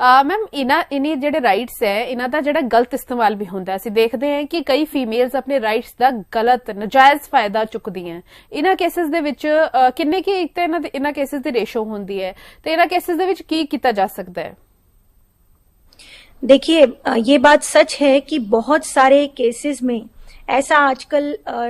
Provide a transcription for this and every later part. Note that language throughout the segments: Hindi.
ਮੈਮ ਇਨੀ ਜਿਹੜੇ ਰਾਈਟਸ ਹੈ ਇਹਨਾਂ ਦਾ ਜਿਹੜਾ ਗਲਤ ਇਸਤੇਮਾਲ ਵੀ ਹੁੰਦਾ, ਅਸੀਂ ਦੇਖਦੇ ਹਾਂ ਕਿ ਕਈ ਫੀਮੇਲਸ ਆਪਣੇ ਰਾਈਟਸ ਦਾ ਗਲਤ ਨਜਾਇਜ਼ ਫਾਇਦਾ ਚੁੱਕਦੀਆਂ। ਇਹਨਾਂ ਕੇਸਿਸ ਦੇ ਵਿੱਚ ਕਿੰਨੇ ਕੀ ਇੱਕ ਤਾਂ ਇਹਨਾਂ ਕੇਸਿਸ ਦੀ ਰੇਸ਼ੋ ਹੁੰਦੀ है, तो ਇਹਨਾਂ केसेस ਦੇ ਵਿੱਚ ਕੀ ਕੀਤਾ जा सकता है? देखिए, ये बात सच है कि बहुत सारे केसेस में ऐसा आजकल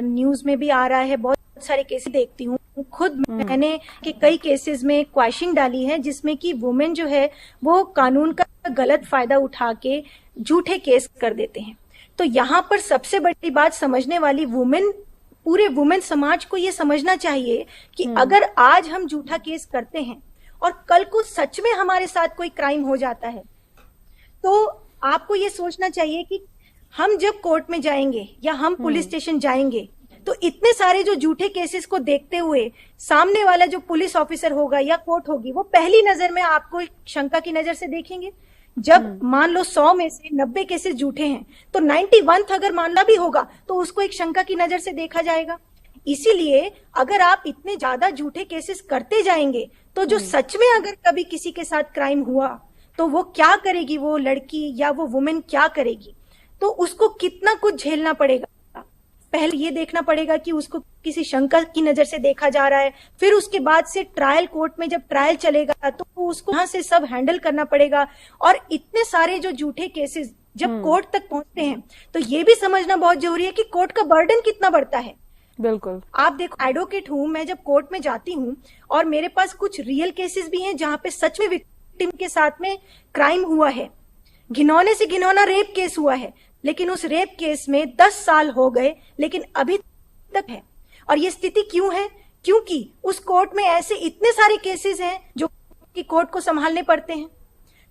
न्यूज में भी आ रहा है, बहुत सारे केसेस देखती हूँ खुद मैंने कि कई केसेस में क्वेश्चन डाली है जिसमें कि वुमेन जो है वो कानून का गलत फायदा उठा के झूठे केस कर देते हैं। तो यहाँ पर सबसे बड़ी बात समझने वाली पूरे वुमेन समाज को ये समझना चाहिए कि अगर आज हम झूठा केस करते हैं और कल को सच में हमारे साथ कोई क्राइम हो जाता है, तो आपको ये सोचना चाहिए कि हम जब कोर्ट में जाएंगे या हम पुलिस स्टेशन जाएंगे तो इतने सारे जो झूठे केसेस को देखते हुए सामने वाला जो पुलिस ऑफिसर होगा या कोर्ट होगी वो पहली नजर में आपको शंका की नजर से देखेंगे। जब मान लो 100 में से 90 केसेस झूठे हैं तो 91 अगर मामला भी होगा तो उसको एक शंका की नजर से देखा जाएगा। इसीलिए अगर आप इतने ज्यादा झूठे केसेस करते जाएंगे तो जो सच में अगर कभी किसी के साथ क्राइम हुआ तो वो क्या करेगी, वो लड़की या वो वुमेन क्या करेगी, तो उसको कितना कुछ झेलना पड़ेगा। पहले ये देखना पड़ेगा कि उसको किसी शंका की नजर से देखा जा रहा है, फिर उसके बाद से ट्रायल कोर्ट में जब ट्रायल चलेगा तो उसको यहाँ से सब हैंडल करना पड़ेगा। और इतने सारे जो झूठे केसेस जब कोर्ट तक पहुंचते हैं तो ये भी समझना बहुत जरूरी है कि कोर्ट का बर्डन कितना बढ़ता है। बिल्कुल, आप देखो, एडवोकेट हूं मैं, जब कोर्ट में जाती हूँ और मेरे पास कुछ रियल केसेस भी हैं जहां पे सच में विक्टिम के साथ में क्राइम हुआ है, घिनौने से घिनौना रेप केस हुआ है, लेकिन उस रेप केस में 10 साल हो गए लेकिन अभी तक है। और ये स्थिति क्यों है? क्योंकि उस कोर्ट में ऐसे इतने सारे केसेस हैं जो कि कोर्ट को संभालने पड़ते हैं।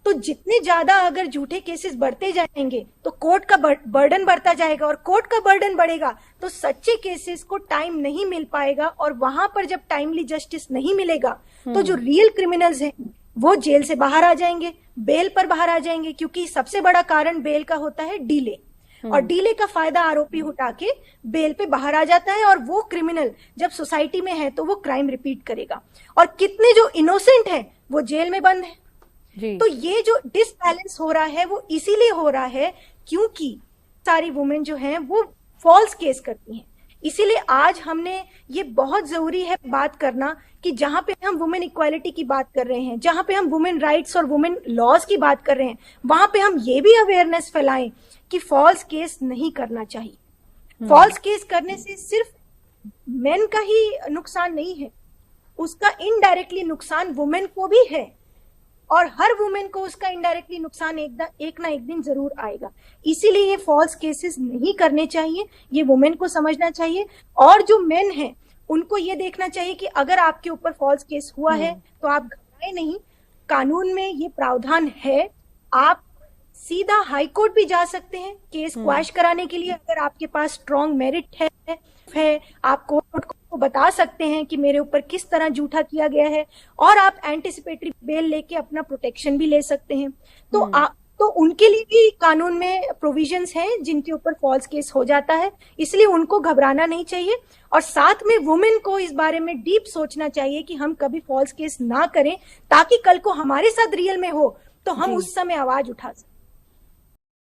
तो जितने ज्यादा अगर झूठे केसेस बढ़ते जाएंगे तो कोर्ट का बर्डन बढ़ता जाएगा, और कोर्ट का बर्डन बढ़ेगा तो सच्चे केसेस को टाइम नहीं मिल पाएगा, और वहां पर जब टाइमली जस्टिस नहीं मिलेगा तो जो रियल क्रिमिनल्स हैं वो जेल से बाहर आ जाएंगे, बेल पर बाहर आ जाएंगे, क्योंकि सबसे बड़ा कारण बेल का होता है डीले, और डीले का फायदा आरोपी उठा के बेल पे बाहर आ जाता है, और वो क्रिमिनल जब सोसाइटी में है तो वो क्राइम रिपीट करेगा, और कितने जो इनोसेंट है वो जेल में बंद है। तो ये जो डिसबैलेंस हो रहा है वो इसीलिए हो रहा है क्योंकि सारी वुमेन जो हैं वो फॉल्स केस करती हैं। इसीलिए आज हमने ये बहुत जरूरी है बात करना कि जहां पे हम वुमेन इक्वालिटी की बात कर रहे हैं, जहां पे हम वुमेन राइट्स और वुमेन लॉज की बात कर रहे हैं, वहां पे हम ये भी अवेयरनेस फैलाएं कि फॉल्स केस नहीं करना चाहिए। फॉल्स केस करने से सिर्फ मेन का ही नुकसान नहीं है, उसका इनडायरेक्टली नुकसान वुमेन को भी है, और हर वुमेन को उसका इनडायरेक्टली नुकसान एक ना एक दिन जरूर आएगा। इसीलिए ये फॉल्स केसेस नहीं करने चाहिए, ये वुमेन को समझना चाहिए। और जो मेन हैं उनको ये देखना चाहिए कि अगर आपके ऊपर फॉल्स केस हुआ है तो आप घबराए नहीं, कानून में ये प्रावधान है, आप सीधा हाई कोर्ट भी जा सकते हैं केस क्वैश कराने के लिए। अगर आपके पास स्ट्रॉन्ग मेरिट है आप कोर्ट को बता सकते हैं कि मेरे ऊपर किस तरह झूठा किया गया है, और आप एंटिसिपेटरी बेल लेके अपना प्रोटेक्शन भी ले सकते हैं। तो उनके लिए भी कानून में प्रोविजंस हैं जिनके ऊपर फॉल्स केस हो जाता है, इसलिए उनको घबराना नहीं चाहिए। और साथ में वुमेन को इस बारे में डीप सोचना चाहिए कि हम कभी फॉल्स केस ना करें, ताकि कल को हमारे साथ रियल में हो तो हम उस समय आवाज उठा सकें।